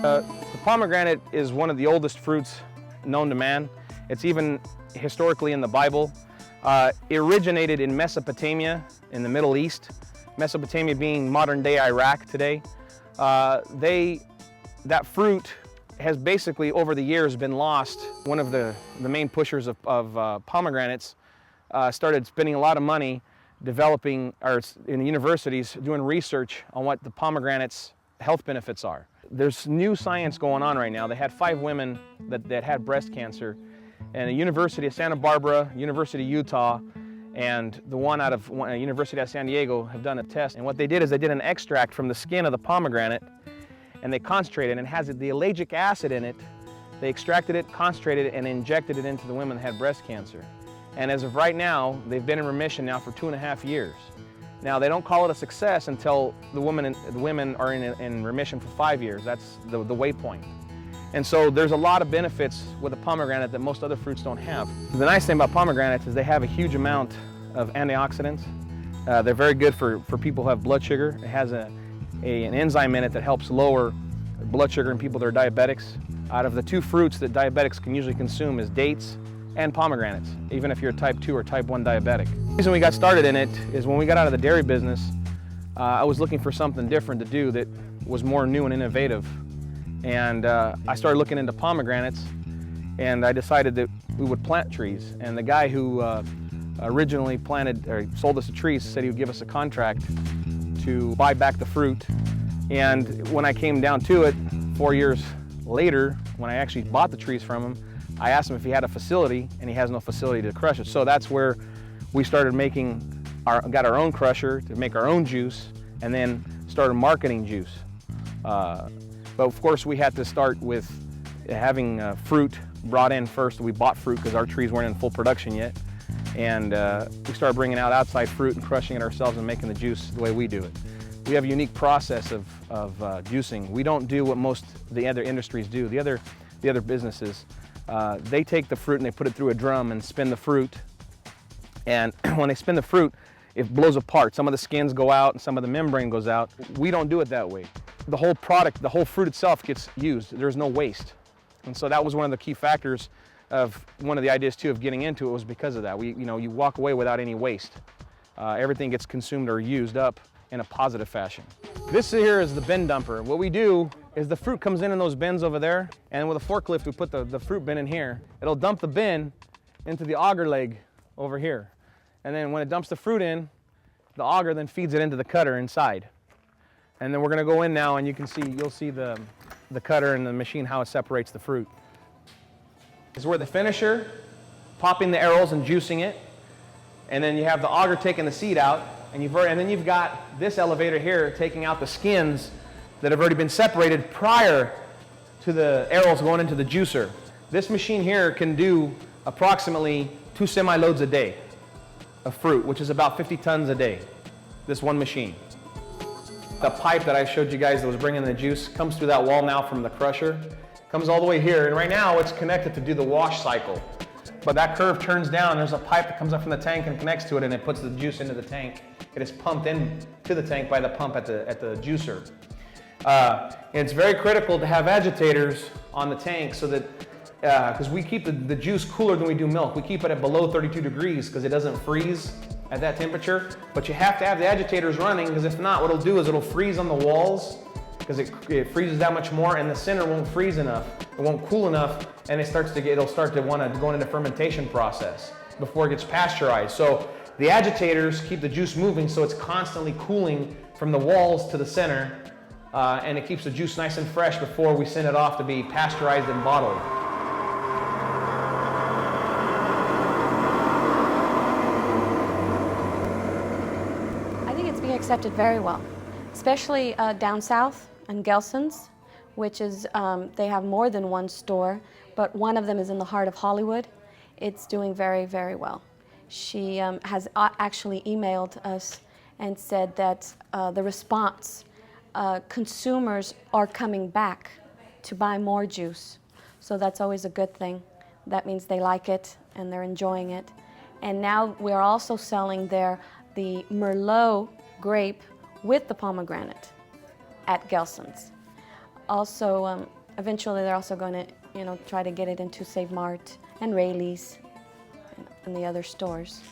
The pomegranate is one of the oldest fruits known to man. It's even historically in the Bible. It originated in Mesopotamia in the Middle East, Mesopotamia being modern-day Iraq today. That fruit has basically over the years been lost. One of the main pushers of pomegranates started spending a lot of money developing, or in the universities, doing research on what the pomegranate's health benefits are. There's new science going on right now. They had 5 women that had breast cancer, and the University of Santa Barbara, University of Utah, and the one out of University of San Diego have done a test. And what they did is they did an extract from the skin of the pomegranate, and they concentrated it, and it has the ellagic acid in it. They extracted it, concentrated it, and injected it into the women that had breast cancer. And as of right now, they've been in remission now for 2.5 years. Now, they don't call it a success until the women are in remission for 5 years. That's the waypoint. And so there's a lot of benefits with a pomegranate that most other fruits don't have. The nice thing about pomegranates is they have a huge amount of antioxidants. They're very good for people who have blood sugar. It has an enzyme in it that helps lower blood sugar in people that are diabetics. Out of the 2 fruits that diabetics can usually consume is dates and pomegranates, even if you're a type 2 or type 1 diabetic. The reason we got started in it is when we got out of the dairy business, I was looking for something different to do that was more new and innovative. And I started looking into pomegranates, and I decided that we would plant trees. And the guy who originally planted or sold us the trees said he would give us a contract to buy back the fruit. And when I came down to it, 4 years later, when I actually bought the trees from him, I asked him if he had a facility, and he has no facility to crush it. So that's where we started got our own crusher to make our own juice, and then started marketing juice. But of course, we had to start with having fruit brought in first. We bought fruit because our trees weren't in full production yet. And we started bringing out outside fruit and crushing it ourselves and making the juice the way we do it. We have a unique process of juicing. We don't do what most of the other industries do. The other businesses, they take the fruit and they put it through a drum and spin the fruit. And when they spin the fruit, it blows apart. Some of the skins go out and some of the membrane goes out. We don't do it that way. The whole product, the whole fruit itself gets used. There's no waste. And so that was one of the key factors of one of the ideas too of getting into it, was because of that. You walk away without any waste. Everything gets consumed or used up in a positive fashion. This here is the bin dumper. What we do is the fruit comes in those bins over there, and with a forklift we put the fruit bin in here. It'll dump the bin into the auger leg over here. And then when it dumps the fruit in, the auger then feeds it into the cutter inside. And then we're gonna go in now, and you'll see the cutter and the machine, how it separates the fruit. This is where the finisher, popping the arrows and juicing it, and then you have the auger taking the seed out, and then you've got this elevator here taking out the skins that have already been separated prior to the arrows going into the juicer. This machine here can do approximately 2 semi-loads a day of fruit, which is about 50 tons a day, this one machine. The pipe that I showed you guys that was bringing the juice comes through that wall now from the crusher, comes all the way here, and right now it's connected to do the wash cycle. But that curve turns down, there's a pipe that comes up from the tank and connects to it, and it puts the juice into the tank. It is pumped into the tank by the pump at the juicer. It's very critical to have agitators on the tank so that, because we keep the juice cooler than we do milk. We keep it at below 32 degrees because it doesn't freeze at that temperature. But you have to have the agitators running, because if not, what it'll do is it'll freeze on the walls, because it freezes that much more, and the center won't freeze enough. It won't cool enough, and it'll start to want to go into the fermentation process before it gets pasteurized. So the agitators keep the juice moving, so it's constantly cooling from the walls to the center, and it keeps the juice nice and fresh before we send it off to be pasteurized and bottled. I think it's being accepted very well, especially down south in Gelson's, which is, they have more than one store, but one of them is in the heart of Hollywood. It's doing very, very well. She has actually emailed us and said that the response, consumers are coming back to buy more juice. So that's always a good thing. That means they like it and they're enjoying it. And now we're also selling there the Merlot grape with the pomegranate at Gelson's. Also, eventually they're also going to, try to get it into Save Mart and Rayleigh's and the other stores.